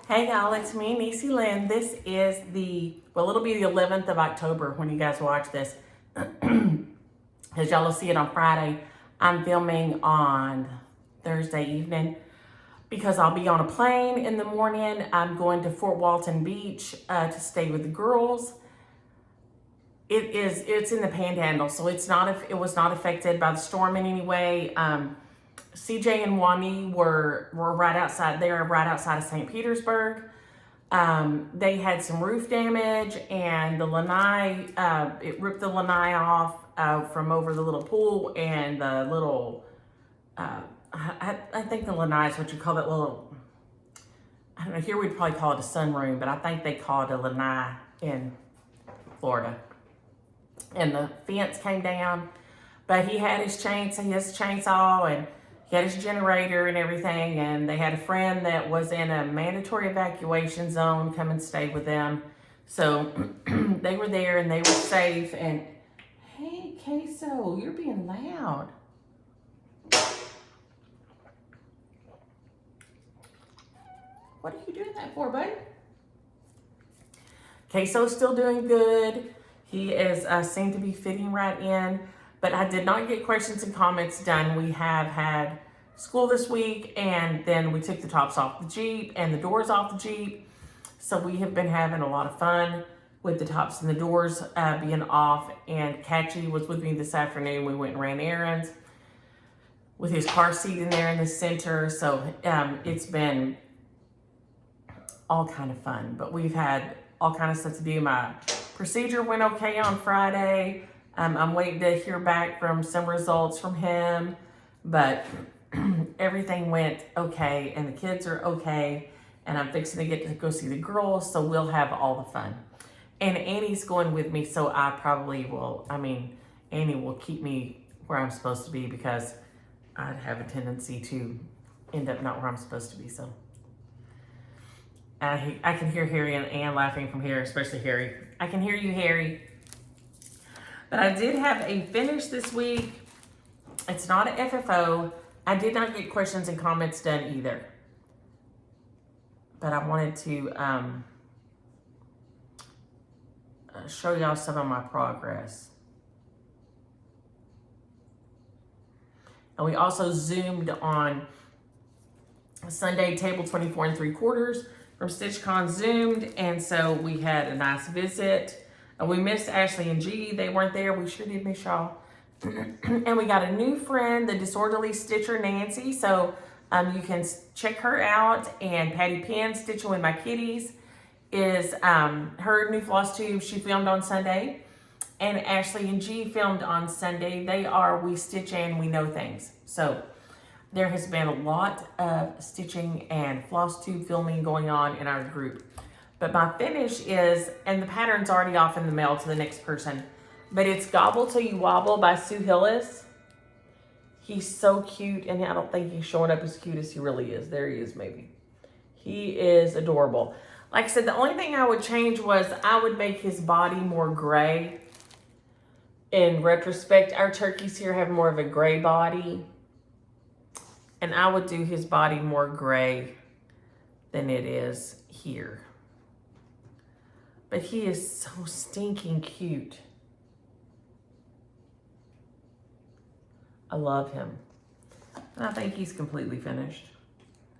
Hey y'all, it's me, Niecy Lynn. This is it'll be the 11th of October when you guys watch this. As y'all will see it on Friday, I'm filming on Thursday evening because I'll be on a plane in the morning. I'm going to Fort Walton Beach to stay with the girls. It's in the Panhandle, so it was not affected by the storm in any way. CJ and Wami were right outside. They are right outside of St. Petersburg. They had some roof damage, and the lanai, it ripped the lanai off from over the little pool, and the little, I think the lanai is what you call that little, I don't know, here we'd probably call it a sunroom, but I think they call it a lanai in Florida. And the fence came down, but he had his chainsaw, and he had his generator and everything, and they had a friend that was in a mandatory evacuation zone come and stay with them. So they were there and they were safe. And hey, Queso, you're being loud. What are you doing that for, buddy? Queso's still doing good. He is seemed to be fitting right in. But I did not get questions and comments done. We have had school this week, and then we took the tops off the Jeep and the doors off the Jeep. So we have been having a lot of fun with the tops and the doors being off. And Catchy was with me this afternoon. We went and ran errands with his car seat in there in the center. So it's been all kind of fun. But we've had all kind of stuff to do. My procedure went okay on Friday. I'm waiting to hear back from some results from him, but everything went okay, and the kids are okay, and I'm fixing to get to go see the girls, so we'll have all the fun. And Annie's going with me, so I probably will, Annie will keep me where I'm supposed to be because I'd have a tendency to end up not where I'm supposed to be, so. I can hear Harry and Ann laughing from here, especially Harry. I can hear you, Harry. But I did have a finish this week. It's not an FFO. I did not get questions and comments done either. But I wanted to show y'all some of my progress. And we also zoomed on Sunday, table 24 3/4 from StitchCon zoomed. And so we had a nice visit. We missed Ashley and G. They weren't there. We sure did miss y'all. And we got a new friend, the Disorderly Stitcher, Nancy. So you can check her out. And Patty Penn, Stitching with My Kitties, is her new Flosstube. She filmed on Sunday. And Ashley and G filmed on Sunday. They are We Stitch and We Know Things. So there has been a lot of stitching and Flosstube filming going on in our group. But my finish is, and the pattern's already off in the mail to the next person, but it's Gobble Till You Wobble by Sue Hillis. He's so cute, and I don't think he's showing up as cute as he really is. There he is, maybe. He is adorable. Like I said, the only thing I would change was I would make his body more gray. In retrospect, our turkeys here have more of a gray body, and I would do his body more gray than it is here. But he is so stinking cute. I love him. And I think he's completely finished.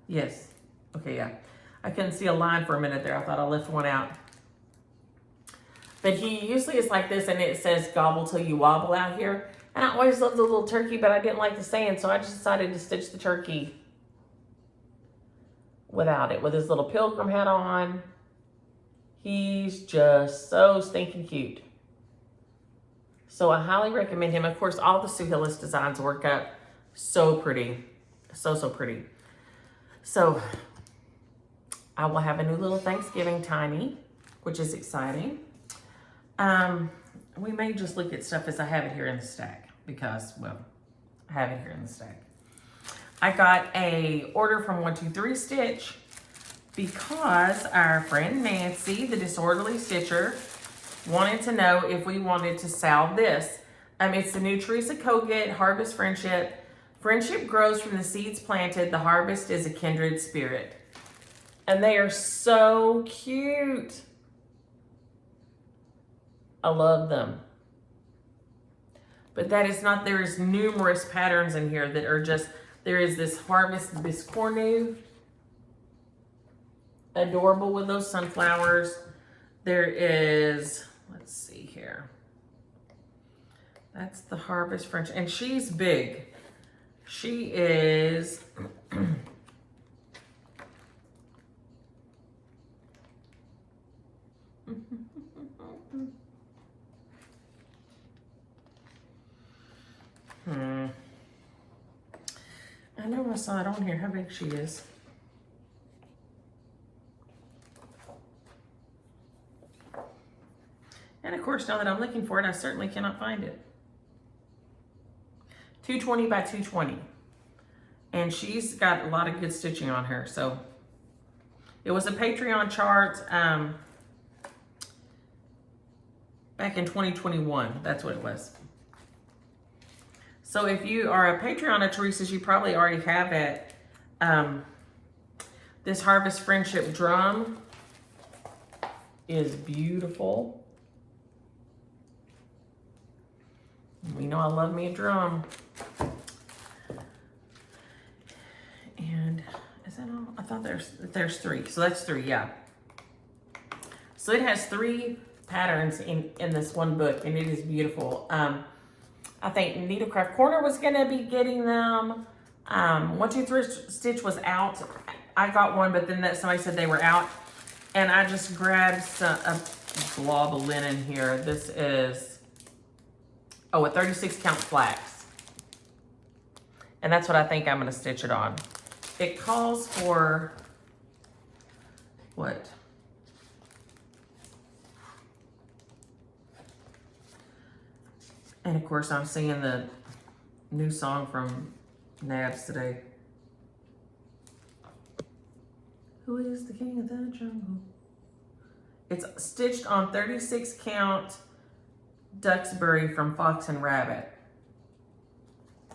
Yes. Okay, yeah. I couldn't see a line for a minute there. I thought I left one out. But he usually is like this, and it says Gobble Till You Wobble out here. And I always loved the little turkey, but I didn't like the saying, so I just decided to stitch the turkey without it, with his little pilgrim hat on. He's just so stinking cute. So I highly recommend him. Of course, all the Sue Hillis designs work up so pretty. So pretty. So I will have a new little Thanksgiving tiny, which is exciting. We may just look at stuff as I have it here in the stack because, well, I have it here in the stack. I got a order from 123 Stitch because our friend Nancy, the Disorderly Stitcher, wanted to know if we wanted to sell this. It's the new Teresa Kogut Harvest Friendship. Friendship grows from the seeds planted. The harvest is a kindred spirit. And they are so cute. I love them. But that is not, there is numerous patterns in here that are just, there is this Harvest Biscornu. Adorable with those sunflowers. There is, let's see here. That's the Harvest French, and she's big. She is, I know I saw it on here, how big she is. And of course, now that I'm looking for it, I certainly cannot find it. 220 by 220. And she's got a lot of good stitching on her. So it was a Patreon chart back in 2021. That's what it was. So if you are a Patreon of Teresa's, you probably already have it. This Harvest Friendship drum is beautiful. You know I love me a drum. And is that all? I thought there's 3. So that's 3, yeah. So it has 3 patterns in this one book, and it is beautiful. I think Needlecraft Corner was gonna be getting them. 123 Stitch was out. I got one, but then somebody said they were out. And I just grabbed a blob of linen here. This is, a 36 count flax. And that's what I think I'm gonna stitch it on. It calls for, what? And of course I'm singing the new song from Nabs today. Who is the king of the jungle? It's stitched on 36 count Duxbury from Fox and Rabbit.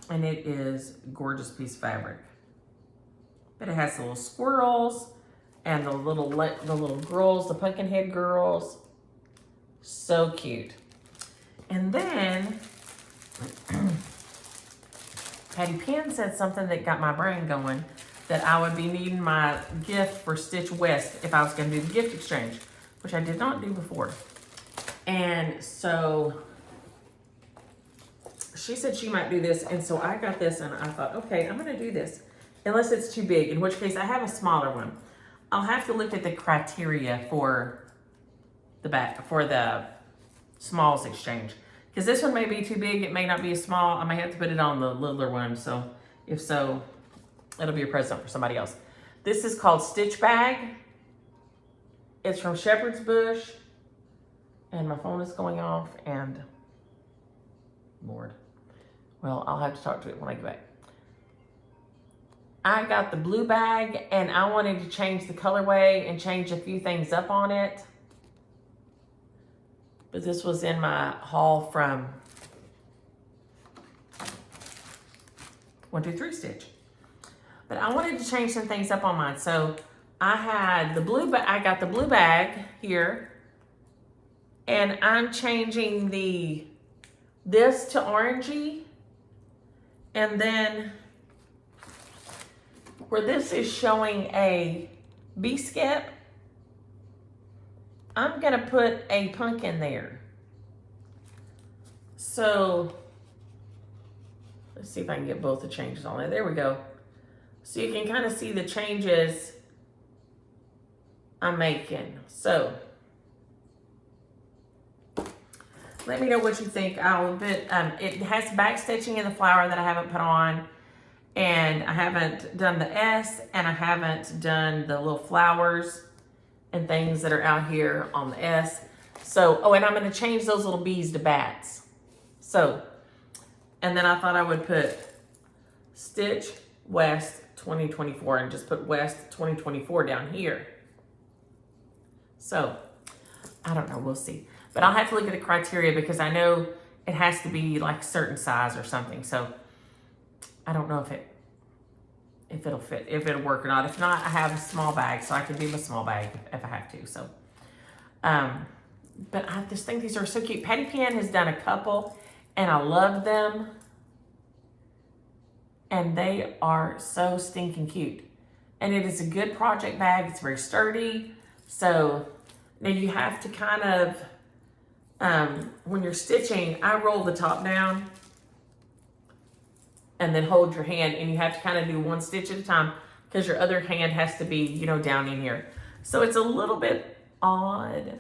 And it is a gorgeous piece of fabric. But it has the little squirrels and the little girls, the Pumpkinhead girls. So cute. And then Patty Penn said something that got my brain going, that I would be needing my gift for Stitch West if I was going to do the gift exchange, which I did not do before. And so she said she might do this, and so I got this, and I thought, okay, I'm going to do this, unless it's too big, in which case I have a smaller one. I'll have to look at the criteria for the smalls exchange, because this one may be too big. It may not be as small. I may have to put it on the littler one. So if so, it'll be a present for somebody else. This is called Stitch Bag. It's from Shepherd's Bush. And my phone is going off, and Lord. Well, I'll have to talk to it when I get back. I got the blue bag, and I wanted to change the colorway and change a few things up on it. But this was in my haul from 123 Stitch. But I wanted to change some things up on mine. So I had the blue bag. I got the blue bag here, and I'm changing this to orangey, and then where this is showing a bee skip, I'm gonna put a pumpkin there. So let's see if I can get both the changes on there. There we go. So you can kind of see the changes I'm making. So let me know what you think. It has back stitching in the flower that I haven't put on, and I haven't done the S, and I haven't done the little flowers and things that are out here on the S. So, and I'm gonna change those little bees to bats. So, and then I thought I would put Stitch West 2024 and just put West 2024 down here. So, I don't know, we'll see. But I'll have to look at the criteria, because I know it has to be like a certain size or something. So I don't know if if it'll fit, if it'll work or not. If not, I have a small bag, so I can do my small bag if I have to. So, but I just think these are so cute. Patty Pan has done a couple, and I love them. And they are so stinking cute. And it is a good project bag. It's very sturdy. So now you have to kind of, when you're stitching, I roll the top down and then hold your hand, and you have to kind of do one stitch at a time because your other hand has to be, you know, down in here. So it's a little bit odd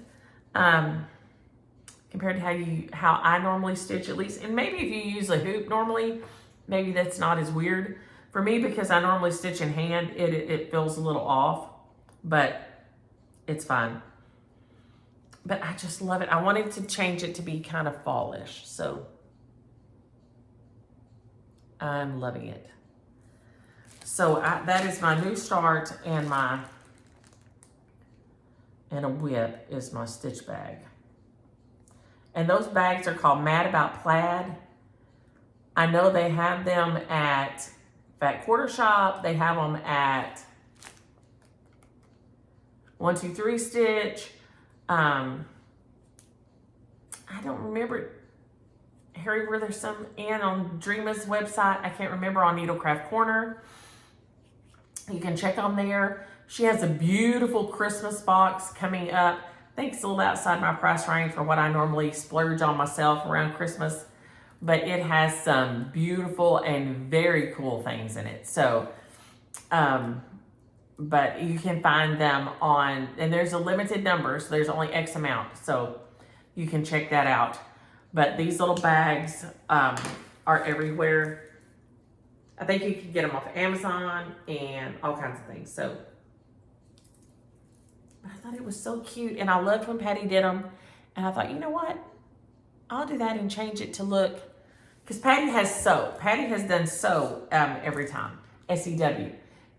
compared to how I normally stitch, at least. And maybe if you use a hoop normally, maybe that's not as weird. For me, because I normally stitch in hand, it feels a little off, but it's fine. But I just love it. I wanted to change it to be kind of fallish, so I'm loving it. So that is my new start, and a whip is my stitch bag. And those bags are called Mad About Plaid. I know they have them at Fat Quarter Shop. They have them at 123 Stitch. I don't remember, Harry, where there's some, and on Dreama's website, I can't remember, on Needlecraft Corner. You can check on there. She has a beautiful Christmas box coming up. I think it's a little outside my price range for what I normally splurge on myself around Christmas, but it has some beautiful and very cool things in it. So, but you can find them on, and there's a limited number, so there's only X amount, so you can check that out. But these little bags are everywhere. I think you can get them off Amazon and all kinds of things. So I thought it was so cute, and I loved when Patty did them. And I thought, you know what? I'll do that and change it to look, because Patty has sew. Patty has done sew every time, SEW.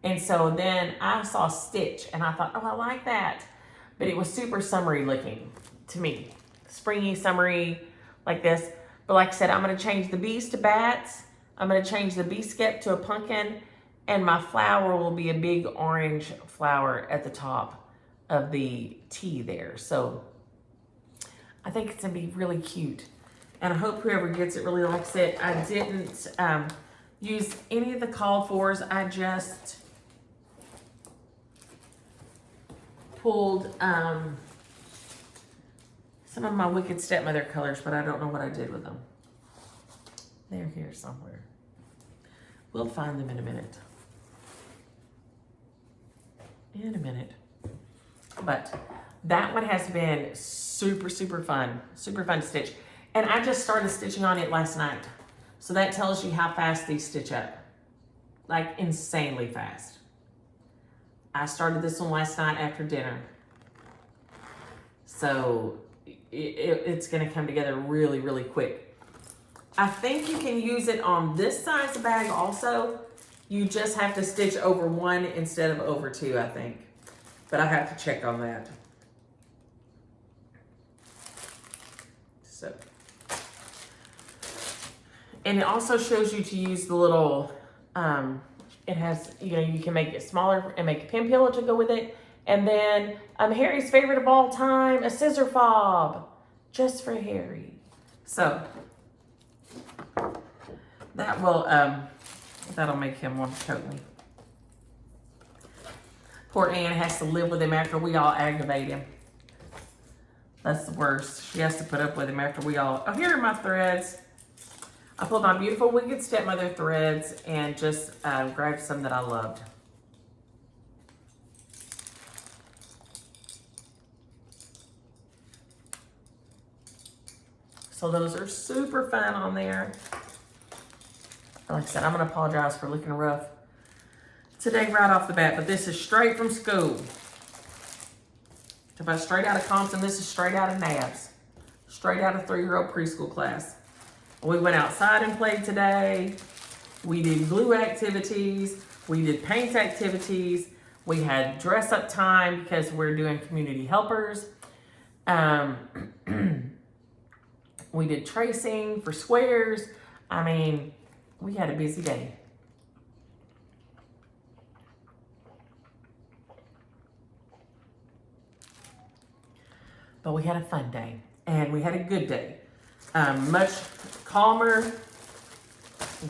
And so then I saw Stitch, and I thought, oh, I like that. But it was super summery looking to me. Springy, summery, like this. But like I said, I'm going to change the bees to bats. I'm going to change the bee skep to a pumpkin. And my flower will be a big orange flower at the top of the T there. So I think it's going to be really cute. And I hope whoever gets it really likes it. I didn't use any of the called fors. I just pulled some of my Wicked Stepmother colors, but I don't know what I did with them. They're here somewhere. We'll find them in a minute. In a minute. But that one has been super, super fun. Super fun to stitch. And I just started stitching on it last night. So that tells you how fast these stitch up. Like insanely fast. I started this one last night after dinner. So it's going to come together really, really quick. I think you can use it on this size bag also. You just have to stitch over one instead of over two, I think. But I have to check on that. So. And it also shows you to use the little, it has, you know, you can make it smaller and make a pin pillow to go with it. And then Harry's favorite of all time, a scissor fob, just for Harry. So that will, that'll make him want to choke me. Poor Ann has to live with him after we all aggravate him. That's the worst. She has to put up with him after we all, oh, here are my threads. I pulled my beautiful Wicked Stepmother threads and just grabbed some that I loved. So those are super fun on there. Like I said, I'm going to apologize for looking rough today right off the bat, but this is straight from school. If I straight out of Compton, this is straight out of NABS. Straight out of 3-year-old preschool class. We went outside and played today. We did glue activities. We did paint activities. We had dress up time because we're doing community helpers. We did tracing for squares. I mean, we had a busy day. But we had a fun day, and we had a good day. Much calmer.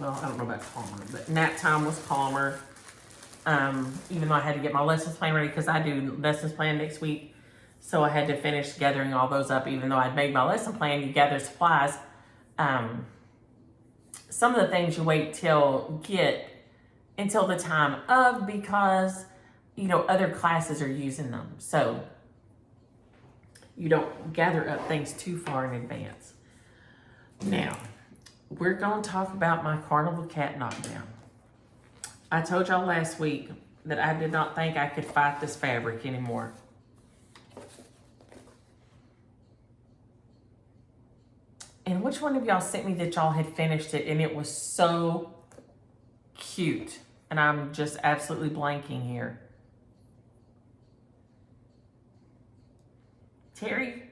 Well, I don't know about calmer, but nap time was calmer. Even though I had to get my lessons plan ready because I do lessons plan next week. So I had to finish gathering all those up, even though I'd made my lesson plan. You gather supplies. Some of the things you wait until the time of, because, you know, other classes are using them. So you don't gather up things too far in advance. Now, we're going to talk about my Carnival cat knockdown. I told y'all last week that I did not think I could fight this fabric anymore. And which one of y'all sent me that y'all had finished it and it was so cute? And I'm just absolutely blanking here. Terry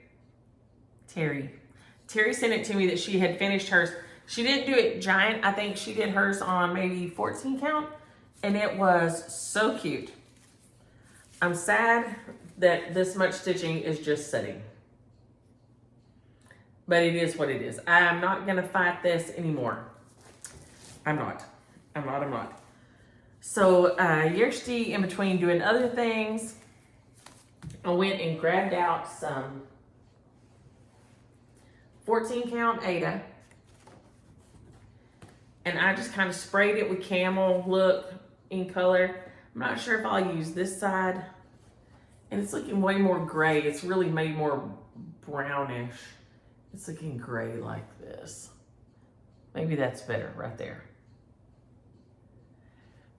sent it to me that she had finished hers. She didn't do it giant. I think she did hers on maybe 14 count. And it was so cute. I'm sad that this much stitching is just sitting. But it is what it is. I'm not going to fight this anymore. I'm not. So yesterday, in between doing other things, I went and grabbed out some 14 count Ada. And I just kind of sprayed it with camel look in color. I'm not sure if I'll use this side. And it's looking way more gray. It's really made more brownish. It's looking gray like this. Maybe that's better right there.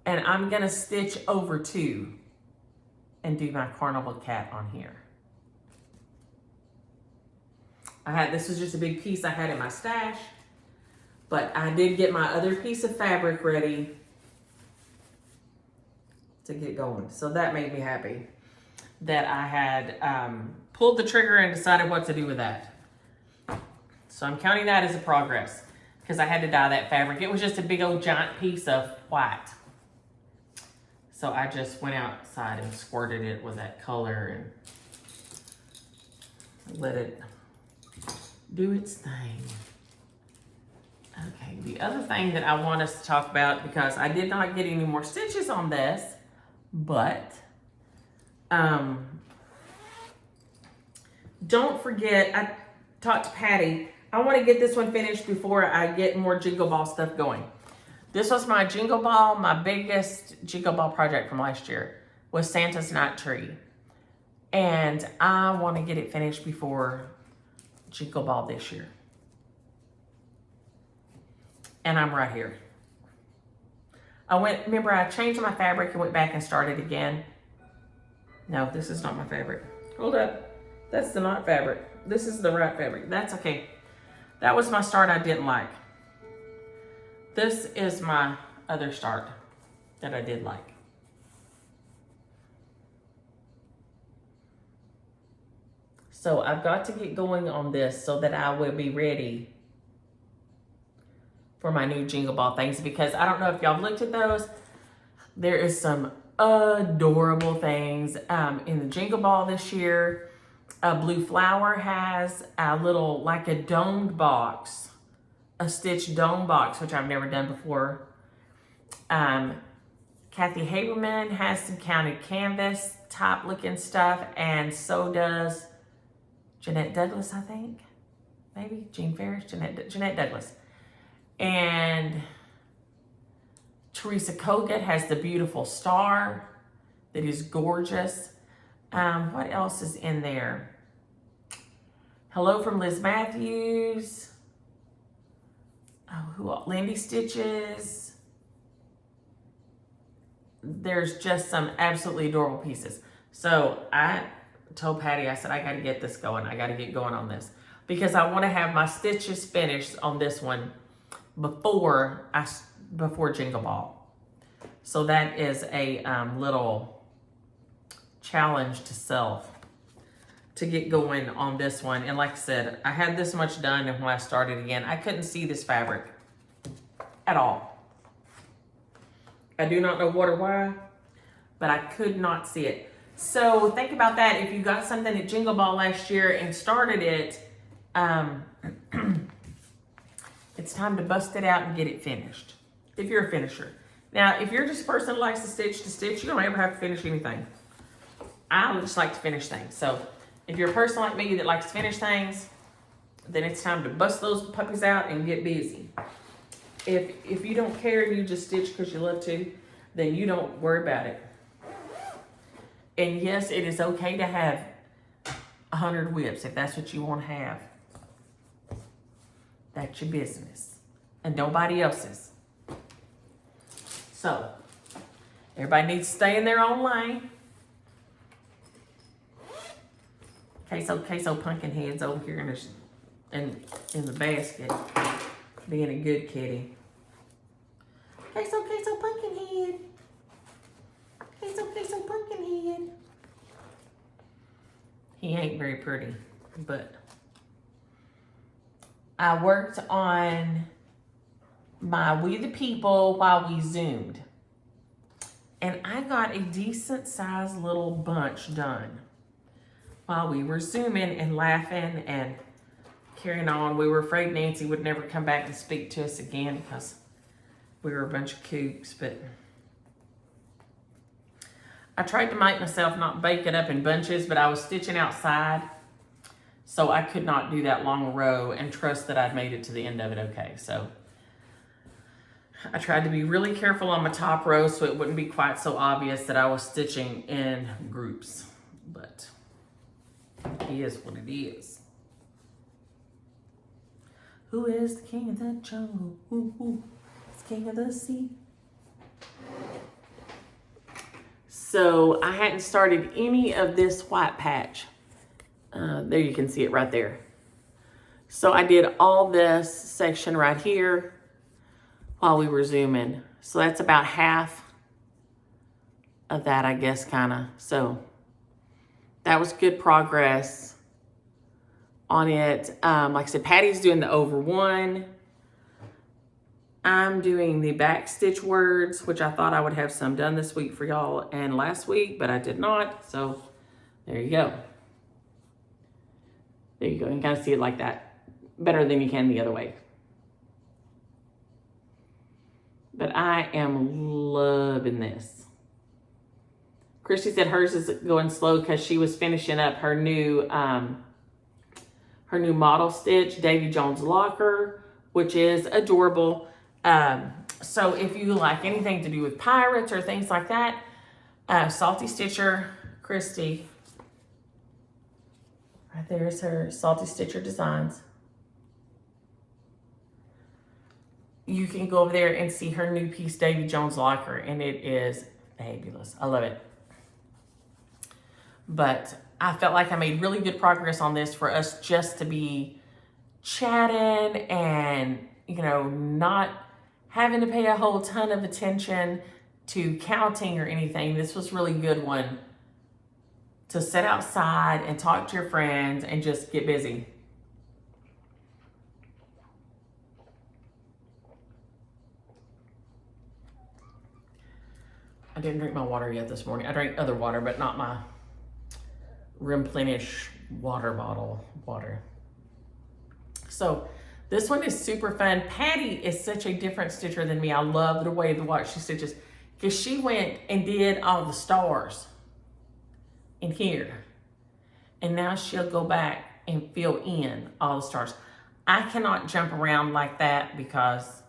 And I'm gonna stitch over 2 and do my Carnival cat on here. This was just a big piece I had in my stash, but I did get my other piece of fabric ready to get going. So that made me happy that I had pulled the trigger and decided what to do with that. So I'm counting that as a progress because I had to dye that fabric. It was just a big old giant piece of white. So I just went outside and squirted it with that color and let it do its thing. Okay, the other thing that I want us to talk about, because I did not get any more stitches on this, but don't forget, I talked to Patty. I want to get this one finished before I get more Jingle Ball stuff going. This was my Jingle Ball, my biggest Jingle Ball project from last year was Santa's Night Tree. And I want to get it finished before Jingle Ball this year. And I'm right here. Remember I changed my fabric and went back and started again. No, this is not my fabric. Hold up. That's the not fabric. This is the right fabric. That's okay. That was my start I didn't like. This is my other start that I did like. So I've got to get going on this so that I will be ready for my new Jingle Ball things, because I don't know if y'all looked at those. There is some adorable things in the Jingle Ball this year. Blue Flower has a little, like a domed box, a stitched dome box, which I've never done before. Kathy Haberman has some counted canvas type looking stuff, and so does Jeanette Douglas, I think. Maybe Jean Ferris, Jeanette Douglas. And Teresa Kogut has the beautiful star that is gorgeous. What else is in there? Hello from Liz Matthews. Oh, who else? Lindy Stitches. There's just some absolutely adorable pieces. So I told Patty, I said, I got to get this going. I got to get going on this because I want to have my stitches finished on this one before Jingle Ball. So that is a little challenge to self to get going on this one. And like I said, I had this much done, and when I started again, I couldn't see this fabric at all. I do not know what or why, but I could not see it. So think about that. If you got something at Jingle Ball last year and started it, it's time to bust it out and get it finished. If you're a finisher. Now, if you're just a person who likes to stitch, you don't ever have to finish anything. I just like to finish things. So if you're a person like me that likes to finish things, then it's time to bust those puppies out and get busy. If you don't care and you just stitch because you love to, then you don't worry about it. And yes, it is okay to have 100 whips if that's what you want to have. That's your business and nobody else's. So everybody needs to stay in their own lane. Queso pumpkin heads over here in the basket, being a good kitty. Queso pumpkin head. Queso pumpkin head. He ain't very pretty, but I worked on my We the People while we Zoomed. And I got a decent sized little bunch done while we were Zooming and laughing and carrying on. We were afraid Nancy would never come back and speak to us again because we were a bunch of kooks, but I tried to make myself not bake it up in bunches, but I was stitching outside, so I could not do that long row and trust that I'd made it to the end of it okay. So I tried to be really careful on my top row so it wouldn't be quite so obvious that I was stitching in groups, but it is what it is. Who is the king of the jungle? Who is king of the sea? So I hadn't started any of this white patch. There you can see it right there. So I did all this section right here while we were Zooming. So that's about half of that, I guess, kind of. So that was good progress on it. Like I said, Patty's doing the over one. I'm doing the back stitch words, which I thought I would have some done this week for y'all and last week, but I did not. So there you go. There you go. You can kind of see it like that. Better than you can the other way. But I am loving this. Christy said hers is going slow because she was finishing up her new model stitch, Davy Jones Locker, which is adorable. So if you like anything to do with pirates or things like that, Salty Stitcher, Christy, right there is her Salty Stitcher Designs. You can go over there and see her new piece, Davy Jones Locker, and it is fabulous. I love it. But I felt like I made really good progress on this for us just to be chatting and, you know, not having to pay a whole ton of attention to counting or anything. This was really good one to sit outside and talk to your friends and just get busy. I didn't drink my water yet this morning. I drank other water, but not my replenish water bottle water. So this one is super fun. Patty is such a different stitcher than me. I love the way she stitches, because she went and did all the stars in here, and now she'll go back and fill in all the stars. I cannot jump around like that because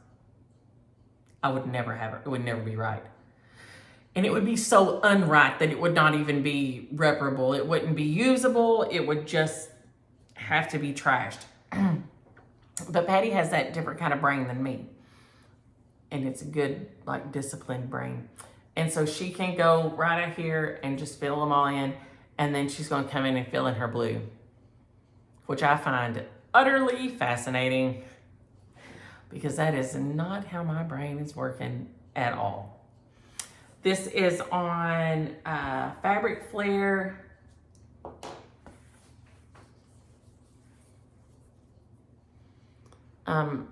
I would never have it. It would never be right. And it would be so unright that it would not even be reparable. It wouldn't be usable. It would just have to be trashed. But Patty has that different kind of brain than me. And it's a good, like, disciplined brain. And so she can go right out here and just fill them all in. And then she's going to come in and fill in her blue, which I find utterly fascinating, because that is not how my brain is working at all. This is on Fabric Flair.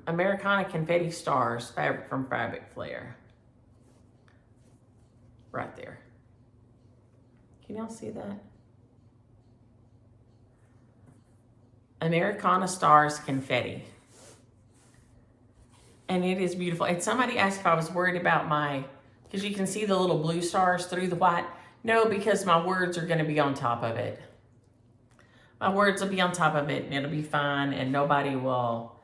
Americana Confetti Stars fabric from Fabric Flair. Right there. Can y'all see that? Americana Stars Confetti. And it is beautiful. And somebody asked if I was worried about because you can see the little blue stars through the white. No, because my words are going to be on top of it. My words will be on top of it, and it'll be fine, and nobody will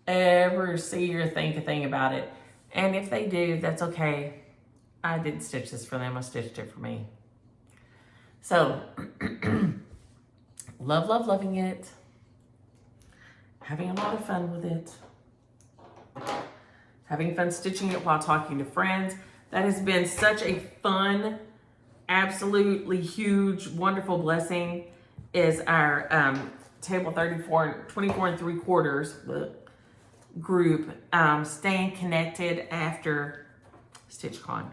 ever see or think a thing about it. And if they do, that's okay. I didn't stitch this for them. I stitched it for me. So, loving it. Having a lot of fun with it. Having fun stitching it while talking to friends. That has been such a fun, absolutely huge, wonderful blessing. Is our table 24 and 3/4 group staying connected after StitchCon.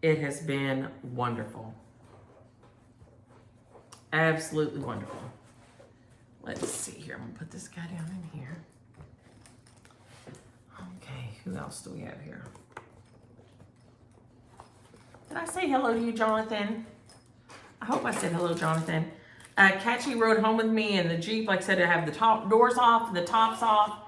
It has been wonderful. Absolutely wonderful. Let's see here. I'm gonna put this guy down in here. Okay, who else do we have here? Did I say hello to you, Jonathan? I hope I said hello, Jonathan. Catchy rode home with me in the Jeep. Like I said, I have the top doors off, the tops off,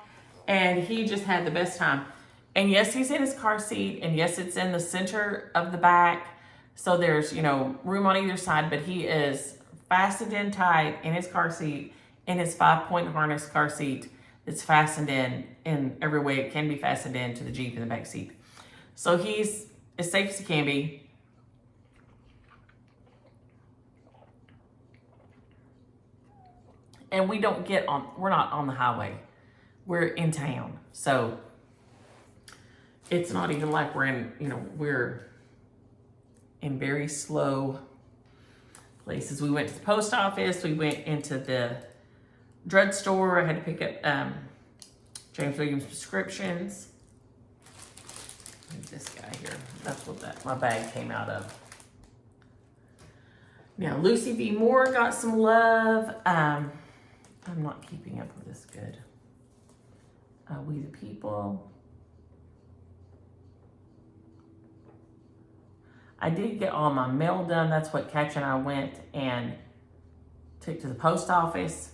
and he just had the best time. And yes, he's in his car seat, and yes, it's in the center of the back. So there's, room on either side, but he is fastened in tight in his car seat, in his 5-point harness car seat. It's fastened in every way it can be fastened in to the Jeep in the back seat. So he's as safe as he can be. And we're not on the highway. We're in town. So it's not even like we're in very slow places. We went to the post office. We went into the drugstore. I had to pick up James Williams prescriptions. This guy here. That's what my bag came out of. Now, Lucy V. Moore got some love. I'm not keeping up with this good. We the People. I did get all my mail done. That's what Catch and I went and took to the post office.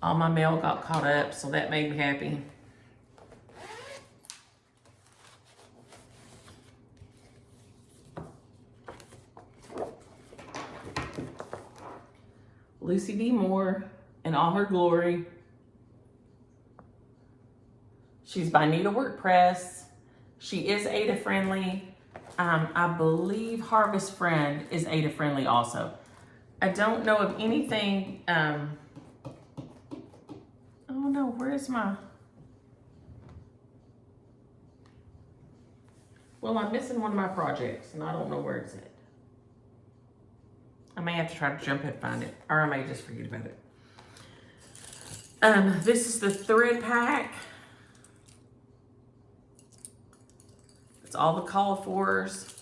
All my mail got caught up, so that made me happy. Lucy V. Moore in all her glory. She's by Needlework Press. She is Ada friendly. I believe Harvest Friend is Ada friendly also. I don't know of anything. Oh no, where's my? Well, I'm missing one of my projects and I don't know where it's at. I may have to try to jump and find it, or I may just forget about it. This is the thread pack. It's all the call fors.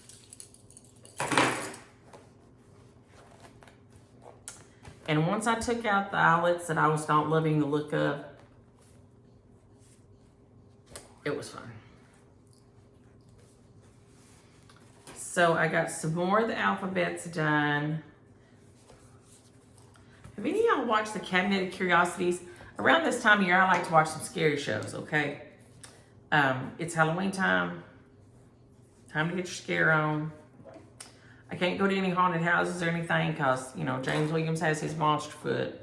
And once I took out the eyelets that I was not loving the look of, it was fun. So I got some more of the alphabets done. Have any of y'all watched the Cabinet of Curiosities? Around this time of year, I like to watch some scary shows, okay? It's Halloween time. Time to get your scare on. I can't go to any haunted houses or anything because, James Williams has his monster foot.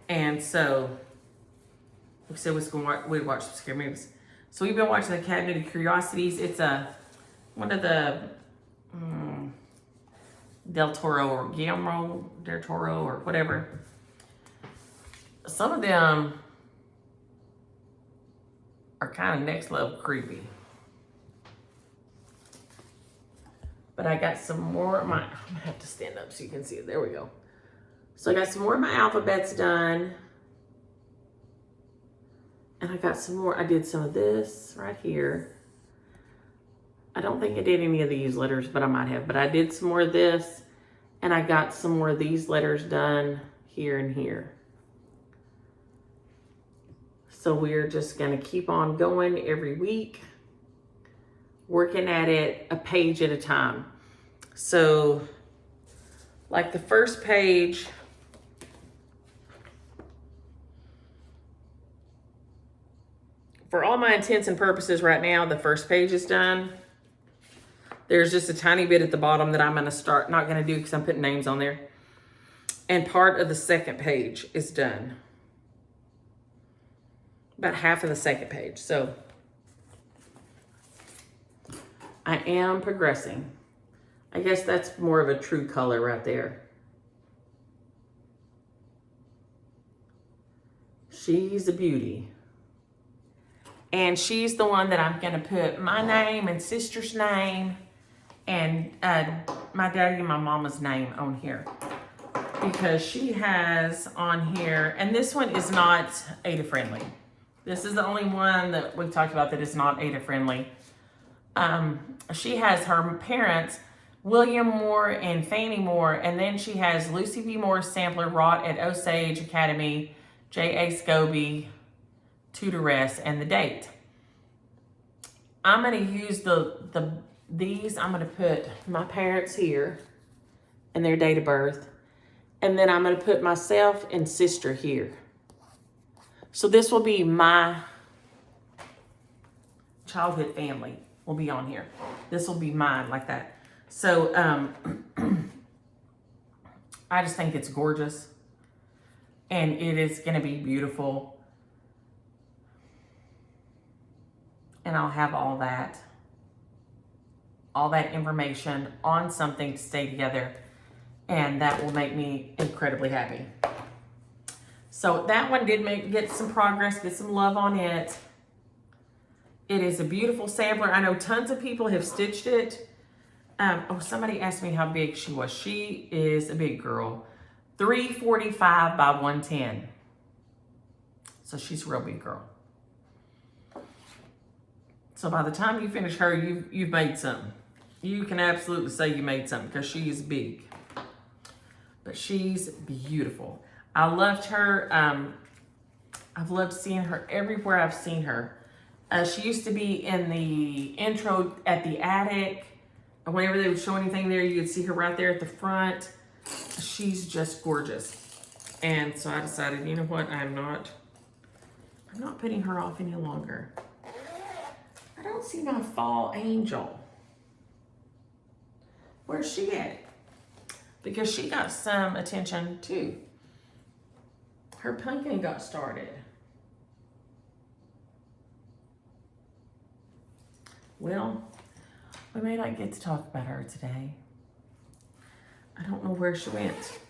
And so, we said we'd watch some scary movies. So we've been watching the Cabinet of Curiosities. It's one of the Del Toro or Guillermo del Toro or whatever. Some of them are kind of next level creepy. But I got some more of my, I'm gonna have to stand up so you can see it. There we go. So I got some more of my alphabets done. And I got some more, I did some of this right here. I don't think I did any of these letters, but I might have. But I did some more of this. And I got some more of these letters done here and here. So we're just gonna keep on going every week, working at it a page at a time. So, like the first page, for all my intents and purposes right now, the first page is done. There's just a tiny bit at the bottom that I'm going to start, not going to do because I'm putting names on there. And part of the second page is done. About half of the second page. So I am progressing. I guess that's more of a true color right there. She's a beauty. And she's the one that I'm going to put my name and sister's name and my daddy and my mama's name on here. Because she has on here, and this one is not Ada friendly. This is the only one that we talked about that is not Ada friendly. She has her parents, William Moore and Fannie Moore, and then she has Lucy B. Moore sampler wrought at Osage Academy, J.A. Scobie, tutoress, and the date. I'm going to use these. I'm going to put my parents here and their date of birth. And then I'm going to put myself and sister here. So this will be my childhood family will be on here. This will be mine like that. So I just think it's gorgeous. And it is going to be beautiful. And I'll have all that information on something to stay together. And that will make me incredibly happy. So that one did get some progress, get some love on it. It is a beautiful sampler. I know tons of people have stitched it. Somebody asked me how big she was. She is a big girl. 345 by 110. So she's a real big girl. So by the time you finish her, you've made something. You can absolutely say you made something because she is big. But she's beautiful. I loved her. I've loved seeing her everywhere I've seen her. She used to be in the intro at the attic. Whenever they would show anything there, you could see her right there at the front. She's just gorgeous. And so I decided, you know what? I'm not putting her off any longer. I don't see my fall angel. Where's she at? Because she got some attention too. Her pumpkin got started. Well, we may not get to talk about her today. I don't know where she went.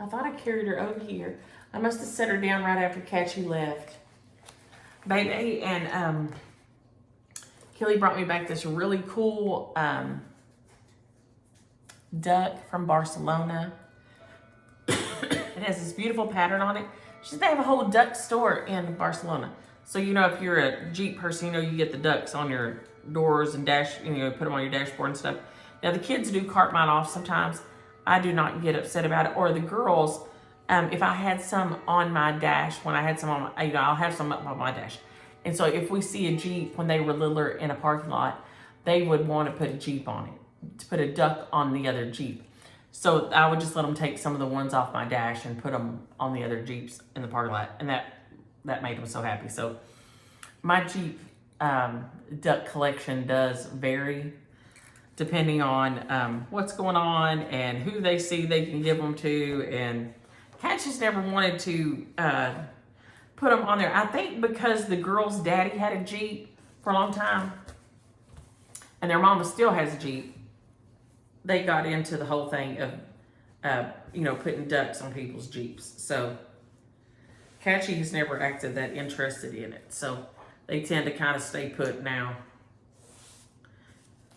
I thought I carried her over here. I must have set her down right after Catchy left. Baby and Kelly brought me back this really cool duck from Barcelona. It has this beautiful pattern on it. They have a whole duck store in Barcelona. So, you know, if you're a Jeep person, you know, you get the ducks on your doors and put them on your dashboard and stuff. Now, the kids do cart mine off sometimes. I do not get upset about it. Or the girls, if I had some on my dash, when I had some on my, I'll have some up on my dash. And so if we see a Jeep when they were littler in a parking lot, they would want to put a Jeep on it, to put a duck on the other Jeep. So I would just let them take some of the ones off my dash and put them on the other Jeeps in the parking lot. And that made them so happy. So my Jeep duck collection does vary depending on what's going on and who they see they can give them to. And Kat just never wanted to put them on there. I think because the girl's daddy had a Jeep for a long time and their mama still has a Jeep, they got into the whole thing of, putting ducks on people's Jeeps. So Catchy has never acted that interested in it. So they tend to kind of stay put now.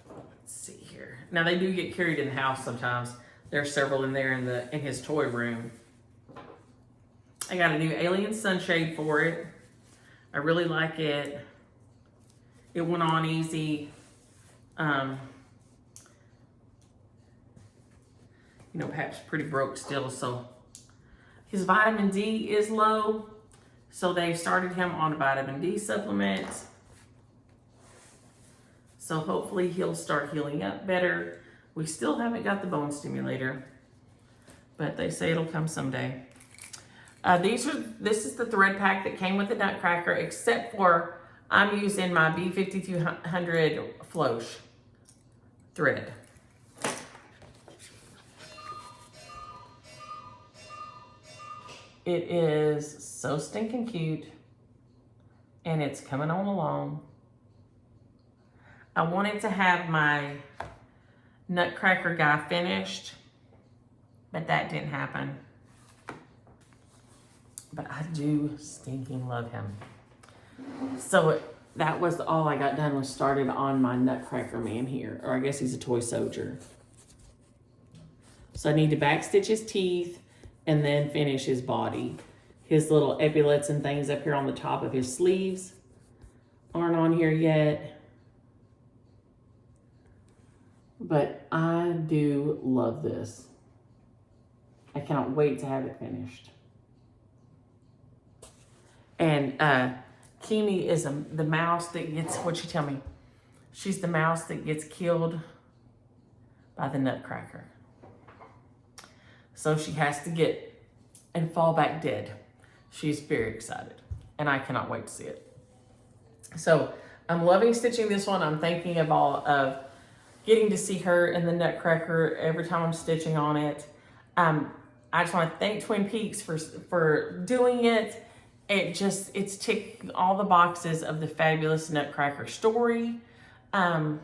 Let's see here. Now they do get carried in the house sometimes. There's several in there in his toy room. I got a new alien sunshade for it. I really like it. It went on easy. Perhaps pretty broke still, so his vitamin D is low, so they've started him on a vitamin D supplement. So hopefully he'll start healing up better. We still haven't got the bone stimulator, but they say it'll come someday. This is the thread pack that came with the Nutcracker, except for I'm using my B5200 Floss thread. It is so stinking cute, and it's coming on along. I wanted to have my Nutcracker guy finished, but that didn't happen. But I do stinking love him. So that was all I got done, was started on my Nutcracker man here, or I guess he's a toy soldier. So I need to backstitch his teeth and then finish his body. His little epaulets and things up here on the top of his sleeves aren't on here yet. But I do love this. I cannot wait to have it finished. And Kimi is the mouse that gets, what'd you tell me? She's the mouse that gets killed by the Nutcracker. So she has to get and fall back dead. She's very excited, and I cannot wait to see it. So I'm loving stitching this one. I'm thinking of getting to see her in the Nutcracker every time I'm stitching on it. I just want to thank Twin Peaks for doing it. It's ticking all the boxes of the fabulous Nutcracker story. I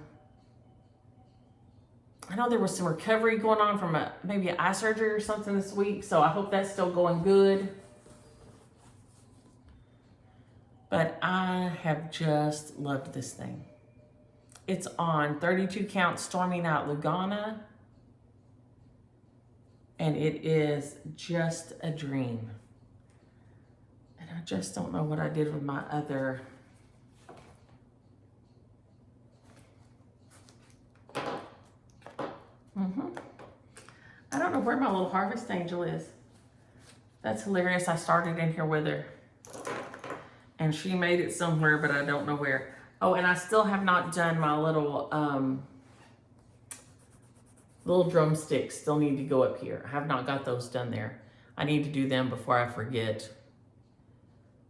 know there was some recovery going on from maybe an eye surgery or something this week, so I hope that's still going good. But I have just loved this thing. It's on 32 count Stormy Night Lugana, and it is just a dream. And I just don't know what I did with my other. I don't know where my little harvest angel is. That's hilarious. I started in here with her, and she made it somewhere, but I don't know where. Oh, and I still have not done my little drumsticks. Still need to go up here. I have not got those done there. I need to do them before I forget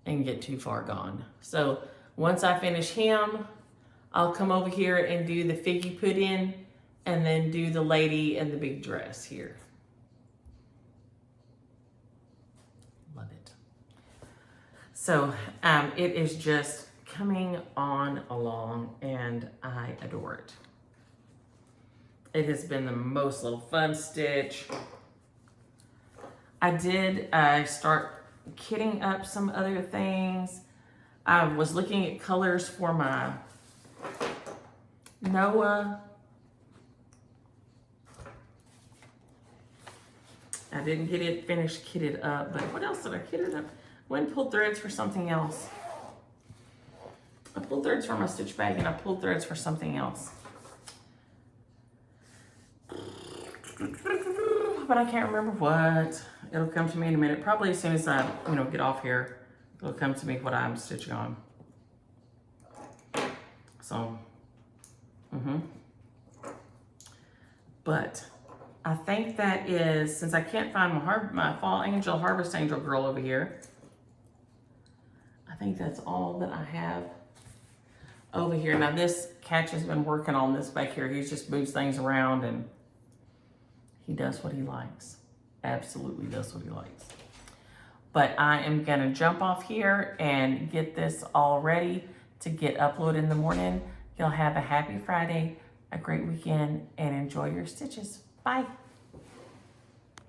and get too far gone. So once I finish him, I'll come over here and do the figgy pudding, and then do the lady in the big dress here. Love it. So it is just coming on along, and I adore it. It has been the most little fun stitch. I did start kitting up some other things. I was looking at colors for my Noah. I didn't get it finished kitted up, but what else did I kit it up? Went and pulled threads for something else. I pulled threads for my stitch bag, and I pulled threads for something else. But I can't remember what. It'll come to me in a minute. Probably as soon as I, get off here, it'll come to me what I'm stitching on. So, But I think that is, since I can't find my Fall Angel, Harvest Angel girl over here, I think that's all that I have over here. Now this Catch has been working on this back here. He just moves things around, and he does what he likes. Absolutely does what he likes. But I am gonna jump off here and get this all ready to get uploaded in the morning. Y'all have a happy Friday, a great weekend, and enjoy your stitches. Bye.